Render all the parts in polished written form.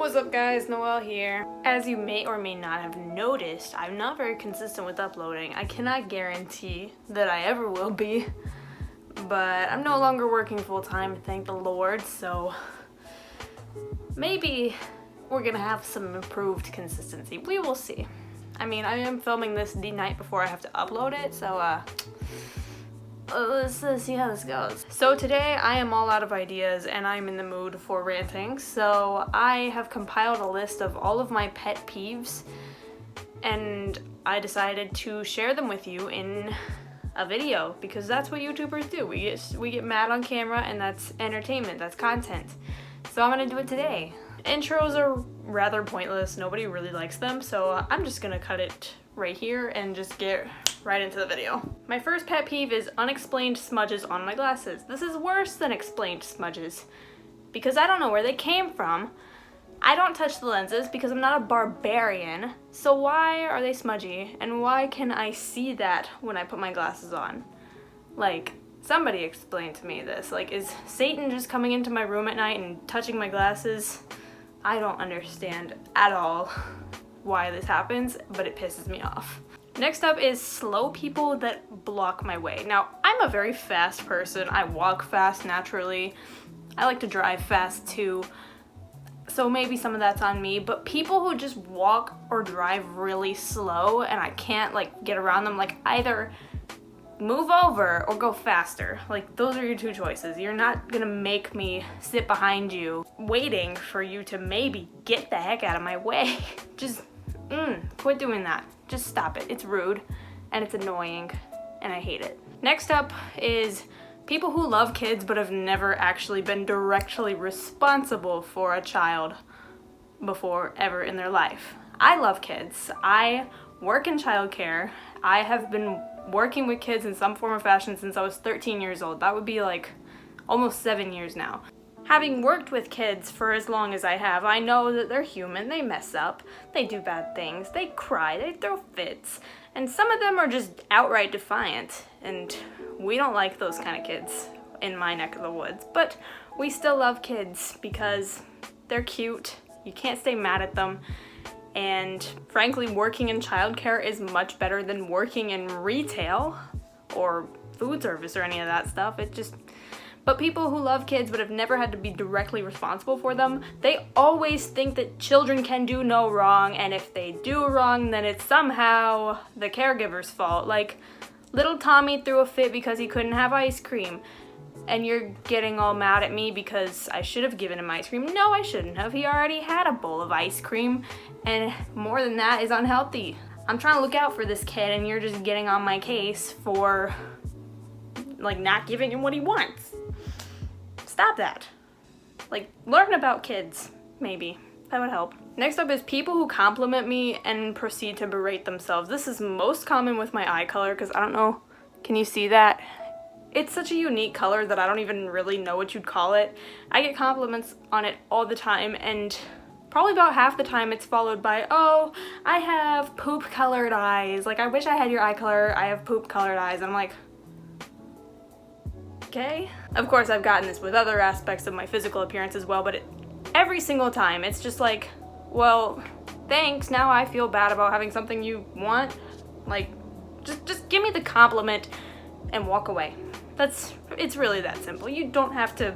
What's up guys, Noelle here. As you may or may not have noticed, I'm not very consistent with uploading. I cannot guarantee that I ever will be, but I'm no longer working full-time, thank the Lord, so maybe we're gonna have some improved consistency. We will see. I mean, I am filming this the night before I have to upload it, so let's see how this goes. So today I am all out of ideas and I'm in the mood for ranting, so I have compiled a list of all of my pet peeves and I decided to share them with you in a video because that's what YouTubers do. We get mad on camera and that's entertainment, that's content. So I'm gonna do it today. Intros are rather pointless, nobody really likes them, so I'm just gonna cut it right here and just get right into the video. My first pet peeve is unexplained smudges on my glasses. This is worse than explained smudges because I don't know where they came from. I don't touch the lenses because I'm not a barbarian, so why are they smudgy and why can I see that when I put my glasses on? Like, somebody explain to me this. Like, is Satan just coming into my room at night and touching my glasses? I don't understand at all why this happens, but it pisses me off. Next up is slow people that block my way. Now, I'm a very fast person. I walk fast naturally. I like to drive fast too, so maybe some of that's on me, but people who just walk or drive really slow and I can't like get around them, like either move over or go faster. Like, those are your two choices. You're not gonna make me sit behind you waiting for you to maybe get the heck out of my way. Just quit doing that. Just stop it. It's rude and it's annoying and I hate it. Next up is people who love kids but have never actually been directly responsible for a child before ever in their life. I love kids. I work in childcare. I have been working with kids in some form or fashion since I was 13 years old. That would be like almost 7 years now. Having worked with kids for as long as I have, I know that they're human, they mess up, they do bad things, they cry, they throw fits, and some of them are just outright defiant, and we don't like those kind of kids in my neck of the woods, but we still love kids because they're cute, you can't stay mad at them, and frankly, working in childcare is much better than working in retail or food service or any of that stuff. But people who love kids but have never had to be directly responsible for them, they always think that children can do no wrong, and if they do wrong, then it's somehow the caregiver's fault. Like, little Tommy threw a fit because he couldn't have ice cream, and you're getting all mad at me because I should have given him ice cream. No, I shouldn't have. He already had a bowl of ice cream, and more than that is unhealthy. I'm trying to look out for this kid, and you're just getting on my case for, like, not giving him what he wants. Stop that. Like, learn about kids, maybe. That would help. Next up is people who compliment me and proceed to berate themselves. This is most common with my eye color because I don't know, can you see that? It's such a unique color that I don't even really know what you'd call it. I get compliments on it all the time and probably about half the time it's followed by, oh, I have poop colored eyes. Like, I wish I had your eye color, I have poop colored eyes. And I'm like, okay. Of course, I've gotten this with other aspects of my physical appearance as well, but every single time it's just like, well, thanks, now I feel bad about having something you want. Like, just give me the compliment and walk away. It's really that simple. You don't have to,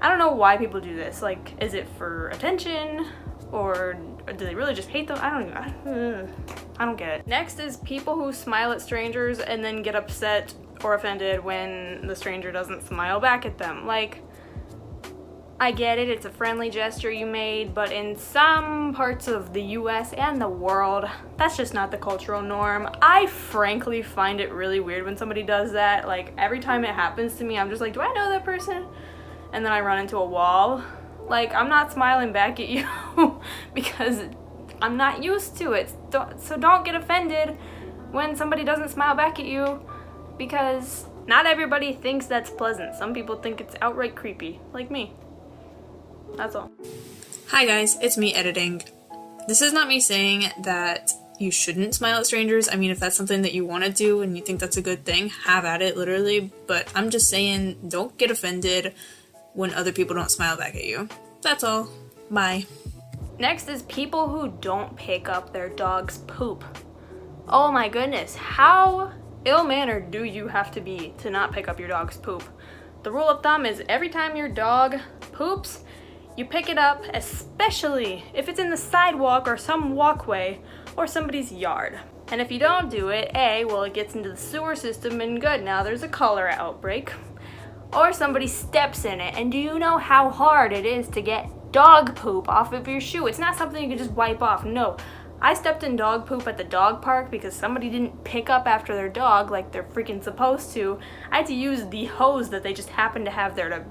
I don't know why people do this. Like, is it for attention or do they really just hate them? I don't get it. Next is people who smile at strangers and then get upset or offended when the stranger doesn't smile back at them. Like, I get it, it's a friendly gesture you made, but in some parts of the US and the world, that's just not the cultural norm. I frankly find it really weird when somebody does that. Like, every time it happens to me, I'm just like, do I know that person? And then I run into a wall. Like, I'm not smiling back at you because I'm not used to it. So don't get offended when somebody doesn't smile back at you, because not everybody thinks that's pleasant. Some people think it's outright creepy, like me. That's all. Hi guys, it's me editing. This is not me saying that you shouldn't smile at strangers. I mean, if that's something that you want to do and you think that's a good thing, have at it, literally. But I'm just saying, don't get offended when other people don't smile back at you. That's all. Bye. Next is people who don't pick up their dog's poop. Oh my goodness, how ill-mannered do you have to be to not pick up your dog's poop? The rule of thumb is every time your dog poops, you pick it up, especially if it's in the sidewalk or some walkway or somebody's yard. And if you don't do it, well, it gets into the sewer system and good, now there's a cholera outbreak. Or somebody steps in it, and do you know how hard it is to get dog poop off of your shoe? It's not something you can just wipe off, no. I stepped in dog poop at the dog park because somebody didn't pick up after their dog like they're freaking supposed to. I had to use the hose that they just happened to have there to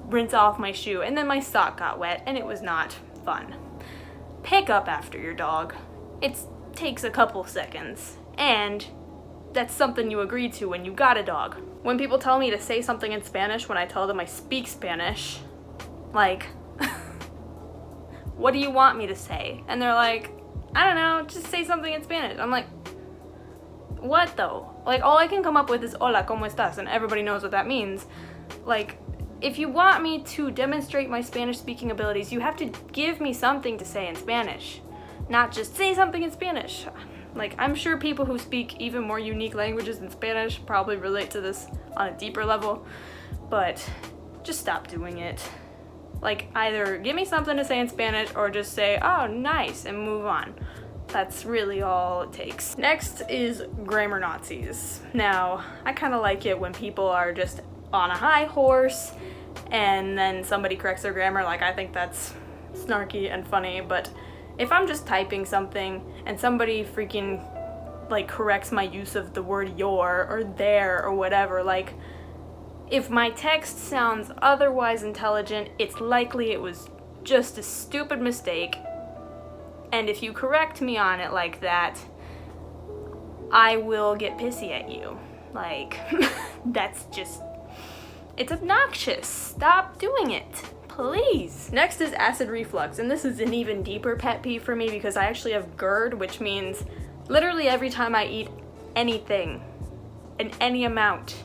rinse off my shoe, and then my sock got wet, and it was not fun. Pick up after your dog. It takes a couple seconds, and that's something you agreed to when you got a dog. When people tell me to say something in Spanish when I tell them I speak Spanish, like, what do you want me to say? And they're like, I don't know, just say something in Spanish. I'm like, what though? Like, all I can come up with is hola, ¿cómo estás? And everybody knows what that means. Like, if you want me to demonstrate my Spanish speaking abilities, you have to give me something to say in Spanish, not just say something in Spanish. Like, I'm sure people who speak even more unique languages than Spanish probably relate to this on a deeper level, but just stop doing it. Like, either give me something to say in Spanish or just say, oh, nice, and move on. That's really all it takes. Next is grammar Nazis. Now, I kind of like it when people are just on a high horse and then somebody corrects their grammar. Like, I think that's snarky and funny, but if I'm just typing something and somebody freaking, like, corrects my use of the word your or there or whatever, like, if my text sounds otherwise intelligent, it's likely it was just a stupid mistake. And if you correct me on it like that, I will get pissy at you. Like, that's just, it's obnoxious. Stop doing it, please. Next is acid reflux, and this is an even deeper pet peeve for me because I actually have GERD, which means literally every time I eat anything in any amount,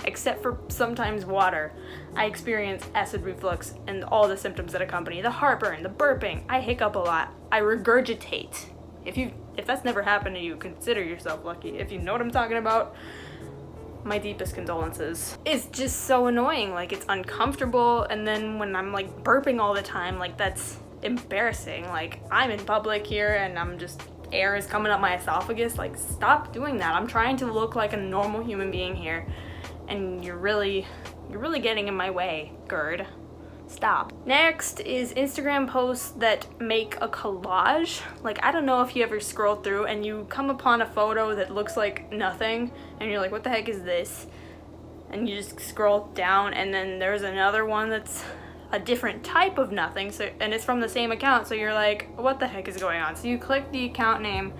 except for sometimes water, I experience acid reflux and all the symptoms that accompany the heartburn, the burping. I hiccup a lot. I regurgitate. If that's never happened to you, consider yourself lucky. If you know what I'm talking about, my deepest condolences. It's just so annoying. Like, it's uncomfortable, and then when I'm like burping all the time, like, that's embarrassing. Like, I'm in public here and I'm just, air is coming up my esophagus. Like, stop doing that. I'm trying to look like a normal human being here, and you're really getting in my way, GERD. Stop. Next is Instagram posts that make a collage. Like, I don't know if you ever scroll through and you come upon a photo that looks like nothing, and you're like, what the heck is this? And you just scroll down, and then there's another one that's a different type of nothing, so, and it's from the same account, so you're like, what the heck is going on? So you click the account name,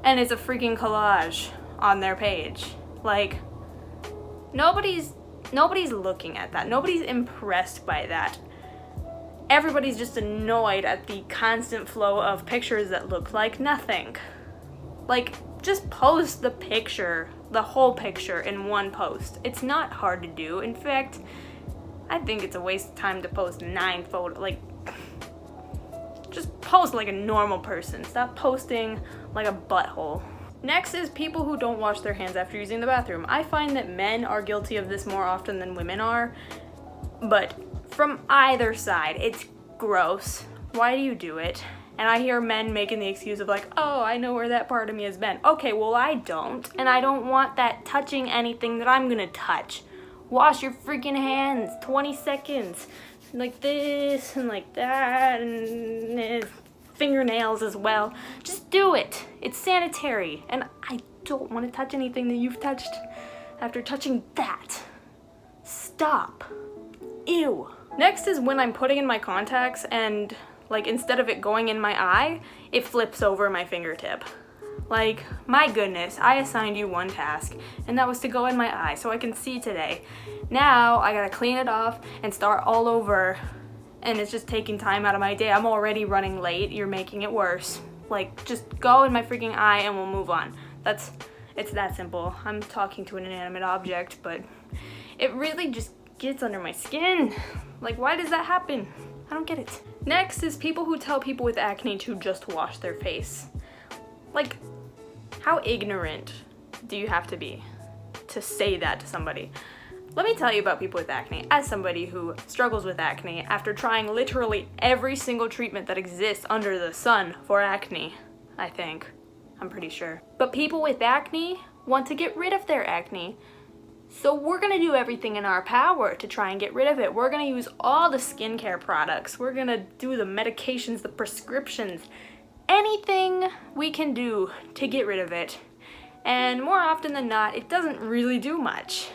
and it's a freaking collage on their page. Like, nobody's looking at that. Nobody's impressed by that. Everybody's just annoyed at the constant flow of pictures that look like nothing. Like, just post the picture, the whole picture in one post. It's not hard to do. In fact, I think it's a waste of time to post 9 photos. Like, just post like a normal person. Stop posting like a butthole. Next is people who don't wash their hands after using the bathroom. I find that men are guilty of this more often than women are, but from either side, it's gross. Why do you do it? And I hear men making the excuse of like, oh, I know where that part of me has been. Okay, well, I don't, and I don't want that touching anything that I'm gonna touch. Wash your freaking hands, 20 seconds, like this and like that, and fingernails as well. Just do it. It's sanitary, and I don't want to touch anything that you've touched after touching that. Stop. Ew. Next is when I'm putting in my contacts and, like, instead of it going in my eye, it flips over my fingertip. Like, my goodness, I assigned you one task, and that was to go in my eye so I can see today. Now I gotta clean it off and start all over, and it's just taking time out of my day. I'm already running late. You're making it worse. Like, just go in my freaking eye and we'll move on. It's that simple. I'm talking to an inanimate object, but it really just gets under my skin. Like, why does that happen? I don't get it. Next is people who tell people with acne to just wash their face. Like, how ignorant do you have to be to say that to somebody? Let me tell you about people with acne. As somebody who struggles with acne after trying literally every single treatment that exists under the sun for acne, I think. I'm pretty sure. But people with acne want to get rid of their acne. So we're gonna do everything in our power to try and get rid of it. We're gonna use all the skincare products. We're gonna do the medications, the prescriptions, anything we can do to get rid of it. And more often than not, it doesn't really do much.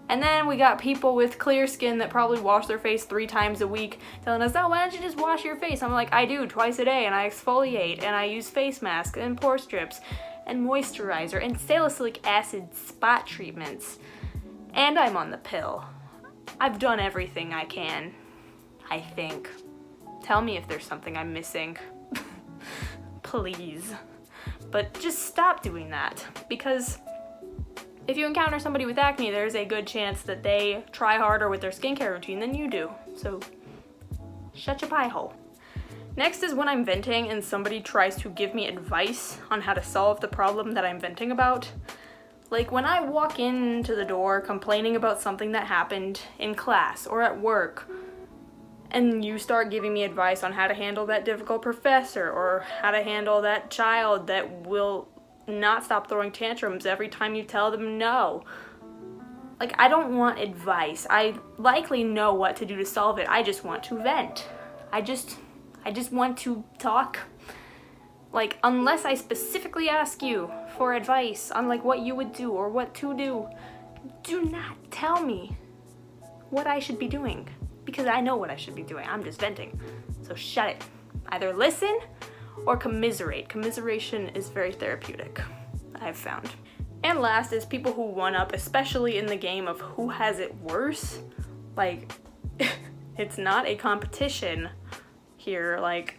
And then we got people with clear skin that probably wash their face 3 times a week telling us, oh, why don't you just wash your face? I'm like, I do twice a day, and I exfoliate, and I use face masks and pore strips and moisturizer and salicylic acid spot treatments. And I'm on the pill. I've done everything I can, I think. Tell me if there's something I'm missing. Please. But just stop doing that, because if you encounter somebody with acne, there's a good chance that they try harder with their skincare routine than you do. So, shut your pie hole. Next is when I'm venting and somebody tries to give me advice on how to solve the problem that I'm venting about. Like when I walk into the door complaining about something that happened in class or at work, and you start giving me advice on how to handle that difficult professor or how to handle that child that will not stop throwing tantrums every time you tell them no. Like, I don't want advice. I likely know what to do to solve it. I just want to vent. I just want to talk. Like, unless I specifically ask you for advice on like what you would do or what to do, do not tell me what I should be doing, because I know what I should be doing. I'm just venting. So shut it. Either listen or commiserate. Commiseration is very therapeutic, I've found. And last is people who one-up, especially in the game of who has it worse. Like, it's not a competition here. Like,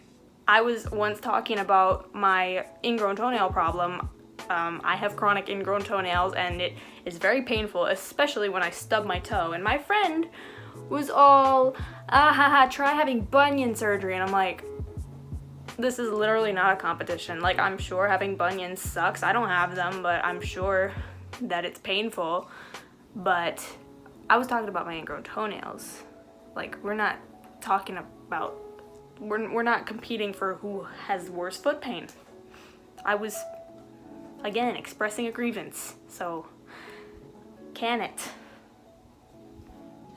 I was once talking about my ingrown toenail problem. I have chronic ingrown toenails, and it is very painful, especially when I stub my toe. And my friend was all, try having bunion surgery. And I'm like, this is literally not a competition. Like, I'm sure having bunions sucks. I don't have them, but I'm sure that it's painful. But I was talking about my ingrown toenails. Like, we're not talking about, we're not competing for who has worse foot pain. I was, again, expressing a grievance. So, can it?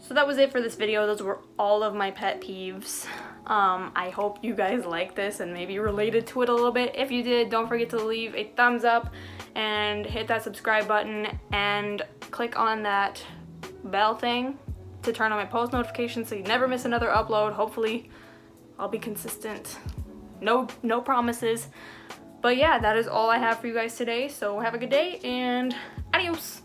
So that was it for this video. Those were all of my pet peeves. I hope you guys like this and maybe related to it a little bit. If you did, don't forget to leave a thumbs up and hit that subscribe button and click on that bell thing to turn on my post notifications so you never miss another upload. Hopefully I'll be consistent. No promises. But yeah, that is all I have for you guys today. So have a good day and adios.